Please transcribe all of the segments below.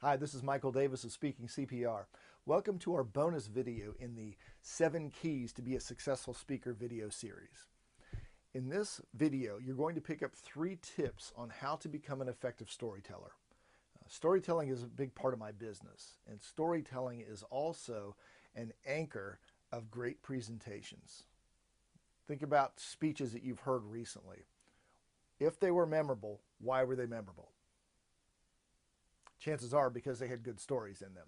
Hi, this is Michael Davis of Speaking CPR. Welcome to our bonus video in the 7 Keys to be a Successful Speaker video series. In this video, you're going to pick up 3 tips on how to become an effective storyteller. Storytelling is a big part of my business, and storytelling is also an anchor of great presentations. Think about speeches that you've heard recently. If they were memorable, why were they memorable? Chances are because they had good stories in them.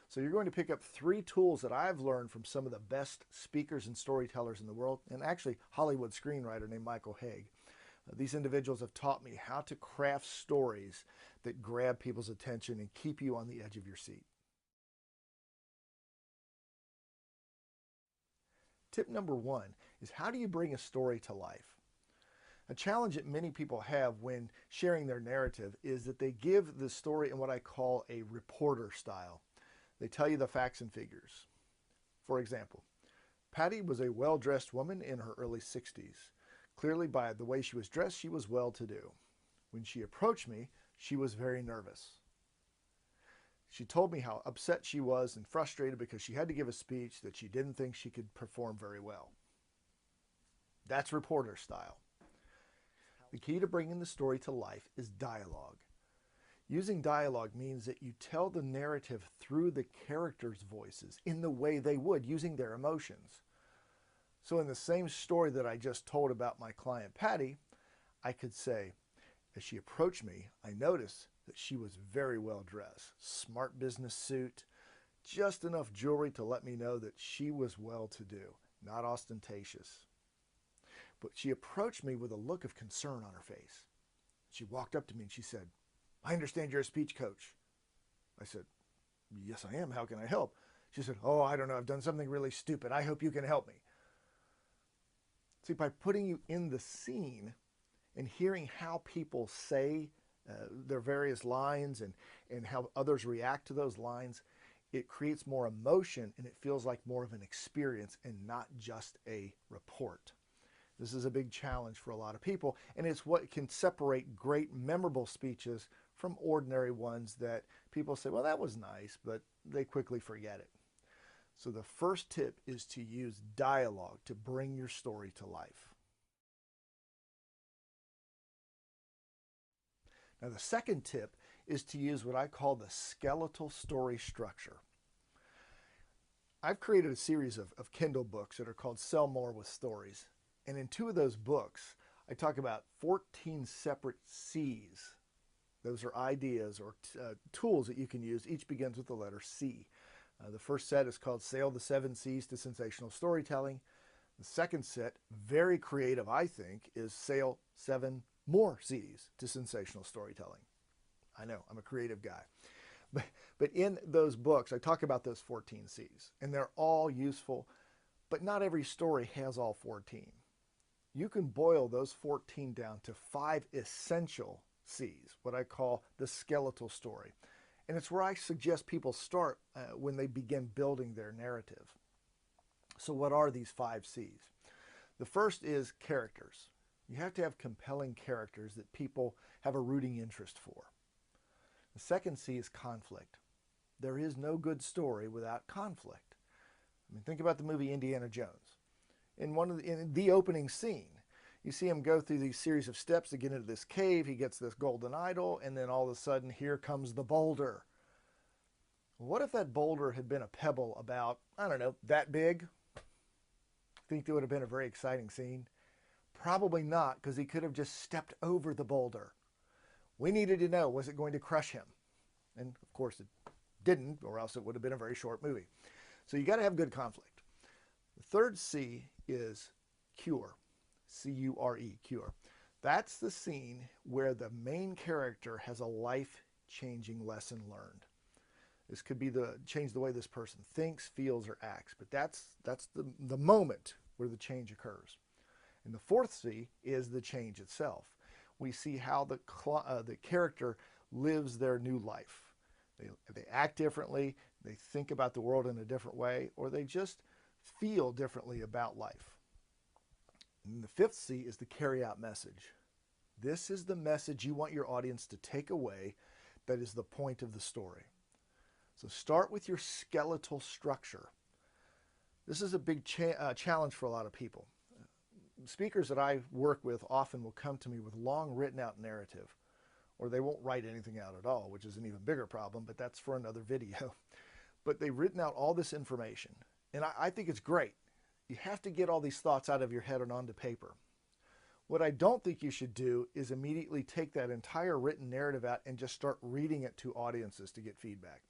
So you're going to pick up 3 tools that I've learned from some of the best speakers and storytellers in the world, and actually Hollywood screenwriter named Michael Haig. These individuals have taught me how to craft stories that grab people's attention and keep you on the edge of your seat. Tip number 1 is, how do you bring a story to life? A challenge that many people have when sharing their narrative is that they give the story in what I call a reporter style. They tell you the facts and figures. For example, Patty was a well-dressed woman in her early 60s. Clearly, by the way she was dressed, she was well-to-do. When she approached me, she was very nervous. She told me how upset she was and frustrated because she had to give a speech that she didn't think she could perform very well. That's reporter style. The key to bringing the story to life is dialogue. Using dialogue means that you tell the narrative through the characters' voices in the way they would, using their emotions. So in the same story that I just told about my client Patty, I could say, as she approached me, I noticed that she was very well dressed. Smart business suit, just enough jewelry to let me know that she was well-to-do, not ostentatious. But she approached me with a look of concern on her face. She walked up to me and she said, "I understand you're a speech coach." I said, "Yes, I am. How can I help?" She said, "Oh, I don't know. I've done something really stupid. I hope you can help me." See, by putting you in the scene and hearing how people say their various lines and how others react to those lines, it creates more emotion and it feels like more of an experience and not just a report. This is a big challenge for a lot of people, and it's what can separate great, memorable speeches from ordinary ones that people say, well, that was nice, but they quickly forget it. So the first tip is to use dialogue to bring your story to life. Now, the second tip is to use what I call the skeletal story structure. I've created a series of Kindle books that are called Sell More with Stories. And in 2 of those books, I talk about 14 separate C's. Those are ideas or tools that you can use. Each begins with the letter C. The first set is called Sell the 7 C's to Sensational Storytelling. The second set, very creative, I think, is Sell 7 More C's to Sensational Storytelling. I know, I'm a creative guy. But in those books, I talk about those 14 C's, and they're all useful, but not every story has all 14. You can boil those 14 down to 5 essential C's, what I call the skeletal story. And it's where I suggest people start when they begin building their narrative. So what are these 5 C's? The first is characters. You have to have compelling characters that people have a rooting interest for. The second C is conflict. There is no good story without conflict. I mean, think about the movie Indiana Jones. In the opening scene, you see him go through these series of steps to get into this cave. He gets this golden idol, and then all of a sudden, here comes the boulder. What if that boulder had been a pebble about, I don't know, that big? Think that would have been a very exciting scene? Probably not, because he could have just stepped over the boulder. We needed to know, was it going to crush him? And of course it didn't, or else it would have been a very short movie. So you got to have good conflict. The third C is cure. C-U-R-E, cure. That's the scene where the main character has a life-changing lesson learned. This could be change the way this person thinks, feels, or acts, but that's the moment where the change occurs. And the fourth C is the change itself. We see how the character lives their new life. They act differently, they think about the world in a different way, or they just feel differently about life. And the fifth C is the carry out message. This is the message you want your audience to take away that is the point of the story. So start with your skeletal structure. This is a big challenge for a lot of people. Speakers that I work with often will come to me with long written out narrative, or they won't write anything out at all, which is an even bigger problem, but that's for another video. But they've written out all this information, and I think it's great. You have to get all these thoughts out of your head and onto paper. What I don't think you should do is immediately take that entire written narrative out and just start reading it to audiences to get feedback.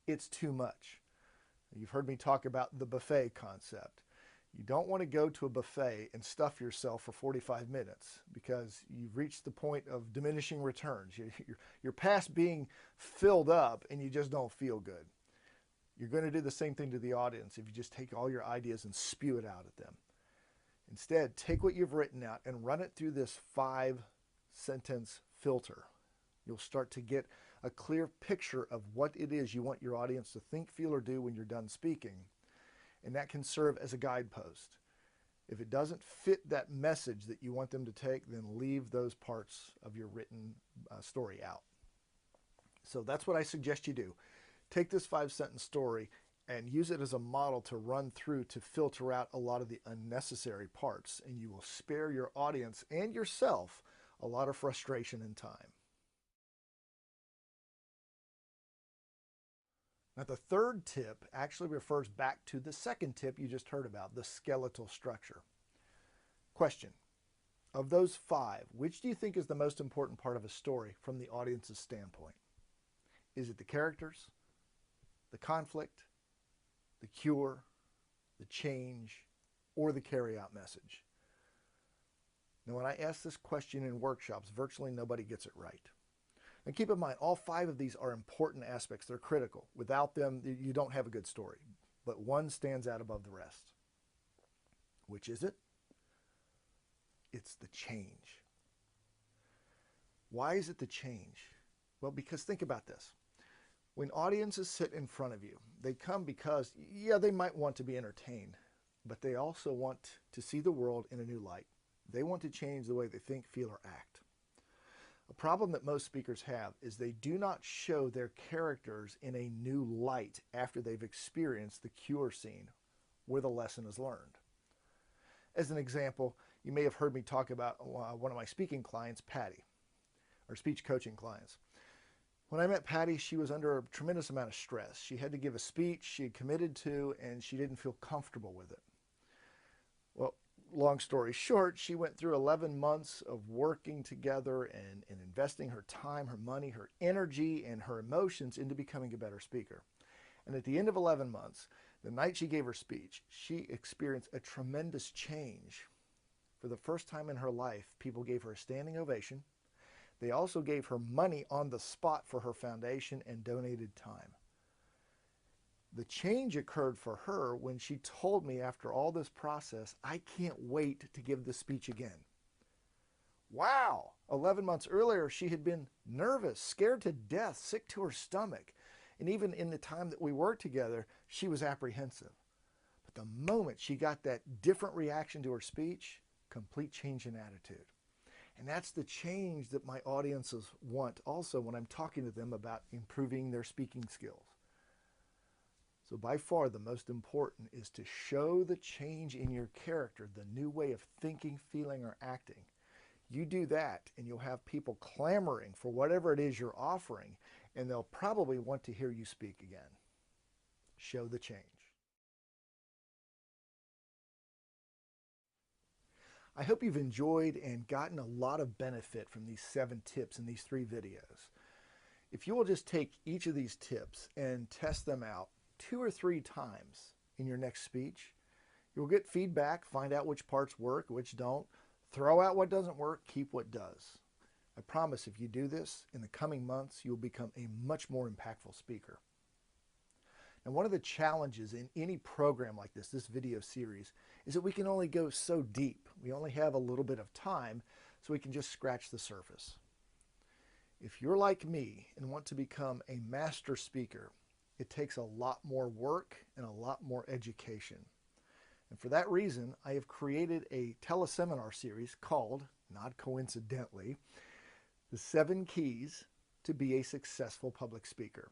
It's too much. You've heard me talk about the buffet concept. You don't want to go to a buffet and stuff yourself for 45 minutes because you've reached the point of diminishing returns. You're past being filled up and you just don't feel good. You're going to do the same thing to the audience if you just take all your ideas and spew it out at them. Instead, take what you've written out and run it through this 5-sentence filter. You'll start to get a clear picture of what it is you want your audience to think, feel, or do when you're done speaking. And that can serve as a guidepost. If it doesn't fit that message that you want them to take, then leave those parts of your written story out. So that's what I suggest you do. Take this 5-sentence story and use it as a model to run through to filter out a lot of the unnecessary parts, and you will spare your audience and yourself a lot of frustration and time. Now, the third tip actually refers back to the second tip you just heard about, the skeletal structure. Question: of those 5, which do you think is the most important part of a story from the audience's standpoint? Is it the characters, the conflict, the cure, the change, or the carry-out message? Now, when I ask this question in workshops, virtually nobody gets it right. And keep in mind, all 5 of these are important aspects. They're critical. Without them, you don't have a good story. But one stands out above the rest. Which is it? It's the change. Why is it the change? Well, because think about this. When audiences sit in front of you, they come because, yeah, they might want to be entertained, but they also want to see the world in a new light. They want to change the way they think, feel, or act. A problem that most speakers have is they do not show their characters in a new light after they've experienced the cure scene where the lesson is learned. As an example, you may have heard me talk about one of my speaking clients, Patty, or speech coaching clients. When I met Patty, she was under a tremendous amount of stress. She had to give a speech she had committed to, and she didn't feel comfortable with it. Well, long story short, she went through 11 months of working together and investing her time, her money, her energy, and her emotions into becoming a better speaker. And at the end of 11 months, the night she gave her speech, she experienced a tremendous change. For the first time in her life, people gave her a standing ovation. They also gave her money on the spot for her foundation and donated time. The change occurred for her when she told me after all this process, I can't wait to give the speech again. Wow! 11 months earlier, she had been nervous, scared to death, sick to her stomach. And even in the time that we worked together, she was apprehensive. But the moment she got that different reaction to her speech, complete change in attitude. And that's the change that my audiences want also when I'm talking to them about improving their speaking skills. So by far the most important is to show the change in your character, the new way of thinking, feeling, or acting. You do that and you'll have people clamoring for whatever it is you're offering, and they'll probably want to hear you speak again. Show the change. I hope you've enjoyed and gotten a lot of benefit from these 7 tips in these 3 videos. If you will just take each of these tips and test them out 2 or 3 times in your next speech, you'll get feedback, find out which parts work, which don't, throw out what doesn't work, keep what does. I promise if you do this, in the coming months, you'll become a much more impactful speaker. And one of the challenges in any program like this video series, is that we can only go so deep. We only have a little bit of time, so we can just scratch the surface. If you're like me and want to become a master speaker, it takes a lot more work and a lot more education. And for that reason, I have created a teleseminar series called, not coincidentally, The 7 Keys to be a Successful Public Speaker.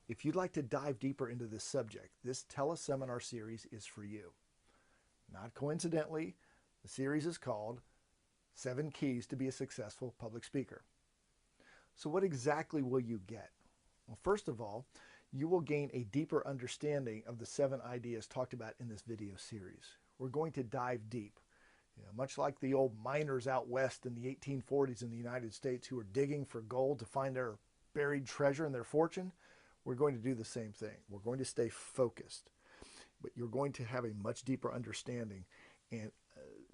If you'd like to dive deeper into this subject, this teleseminar series is for you. Not coincidentally, the series is called 7 Keys to be a Successful Public Speaker. So what exactly will you get? Well, first of all, you will gain a deeper understanding of the 7 ideas talked about in this video series. We're going to dive deep. Much like the old miners out west in the 1840s in the United States who were digging for gold to find their buried treasure and their fortune, we're going to do the same thing. We're going to stay focused, but you're going to have a much deeper understanding, and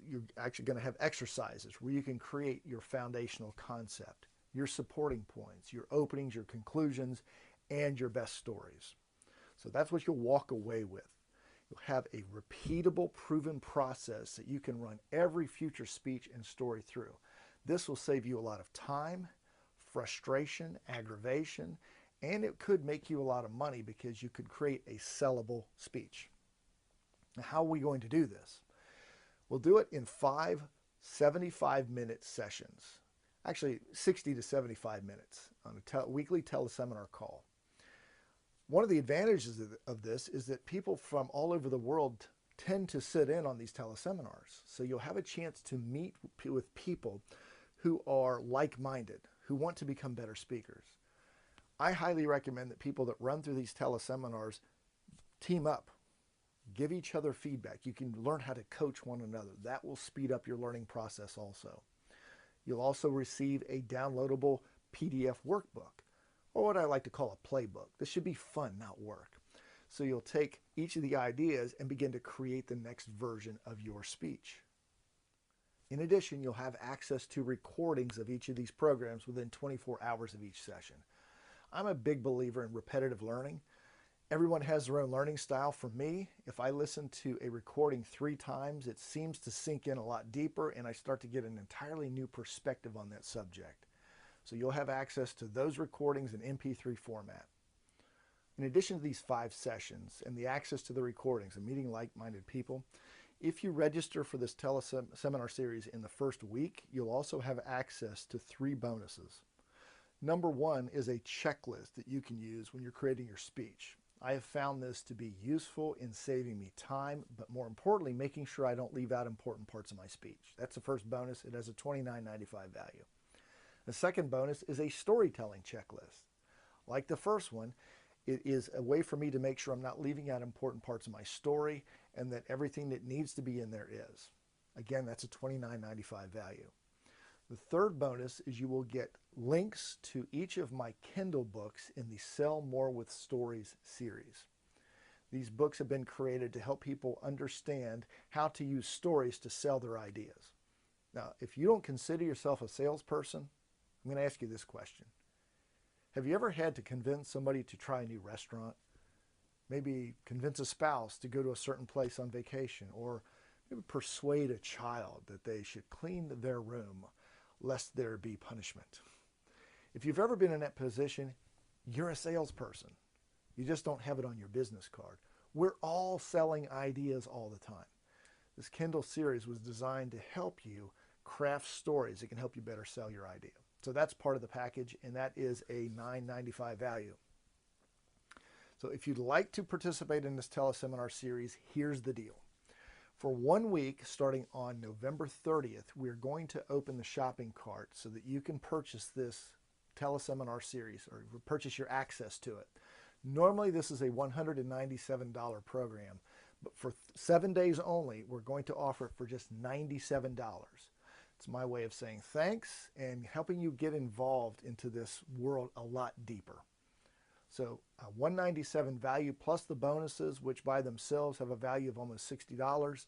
you're actually going to have exercises where you can create your foundational concept, your supporting points, your openings, your conclusions, and your best stories. So that's what you'll walk away with. You'll have a repeatable, proven process that you can run every future speech and story through. This will save you a lot of time, frustration, aggravation, and it could make you a lot of money because you could create a sellable speech. Now, how are we going to do this? We'll do it in 5 75-minute sessions. Actually, 60 to 75 minutes on a weekly teleseminar call. One of the advantages of this is that people from all over the world tend to sit in on these teleseminars. So you'll have a chance to meet with people who are like-minded, who want to become better speakers. I highly recommend that people that run through these teleseminars team up, give each other feedback. You can learn how to coach one another. That will speed up your learning process also. You'll also receive a downloadable PDF workbook, or what I like to call a playbook. This should be fun, not work. So you'll take each of the ideas and begin to create the next version of your speech. In addition, you'll have access to recordings of each of these programs within 24 hours of each session. I'm a big believer in repetitive learning. Everyone has their own learning style. For me, if I listen to a recording 3 times, it seems to sink in a lot deeper and I start to get an entirely new perspective on that subject. So you'll have access to those recordings in MP3 format. In addition to these 5 sessions and the access to the recordings and meeting like-minded people, if you register for this teleseminar series in the first week, you'll also have access to 3 bonuses. Number 1 is a checklist that you can use when you're creating your speech. I have found this to be useful in saving me time, but more importantly, making sure I don't leave out important parts of my speech. That's the first bonus. It has a $29.95 value. The second bonus is a storytelling checklist. Like the first one, it is a way for me to make sure I'm not leaving out important parts of my story and that everything that needs to be in there is. Again, that's a $29.95 value. The third bonus is you will get links to each of my Kindle books in the Sell More with Stories series. These books have been created to help people understand how to use stories to sell their ideas. Now, if you don't consider yourself a salesperson, I'm going to ask you this question. Have you ever had to convince somebody to try a new restaurant? Maybe convince a spouse to go to a certain place on vacation, or maybe persuade a child that they should clean their room lest there be punishment. If you've ever been in that position, you're a salesperson. You just don't have it on your business card. We're all selling ideas all the time. This Kindle series was designed to help you craft stories that can help you better sell your idea. So that's part of the package, and that is a $9.95 value. So if you'd like to participate in this teleseminar series, here's the deal. For 1 week, starting on November 30th, we're going to open the shopping cart so that you can purchase this teleseminar series or purchase your access to it. Normally, this is a $197 program, but for 7 days only, we're going to offer it for just $97. It's my way of saying thanks and helping you get involved into this world a lot deeper. So $197 value plus the bonuses, which by themselves have a value of almost $60.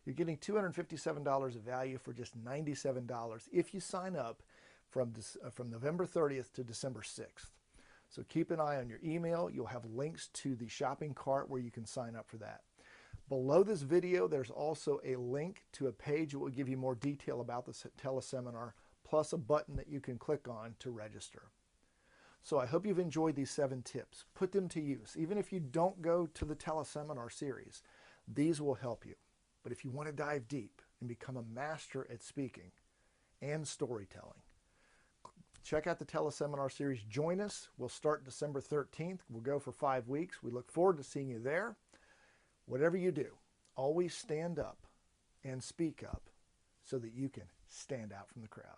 You're getting $257 of value for just $97 if you sign up from November 30th to December 6th. So keep an eye on your email. You'll have links to the shopping cart where you can sign up for that. Below this video, there's also a link to a page that will give you more detail about this teleseminar, plus a button that you can click on to register. So I hope you've enjoyed these 7 tips. Put them to use. Even if you don't go to the teleseminar series, these will help you. But if you want to dive deep and become a master at speaking and storytelling, check out the teleseminar series. Join us. We'll start December 13th. We'll go for 5 weeks. We look forward to seeing you there. Whatever you do, always stand up and speak up so that you can stand out from the crowd.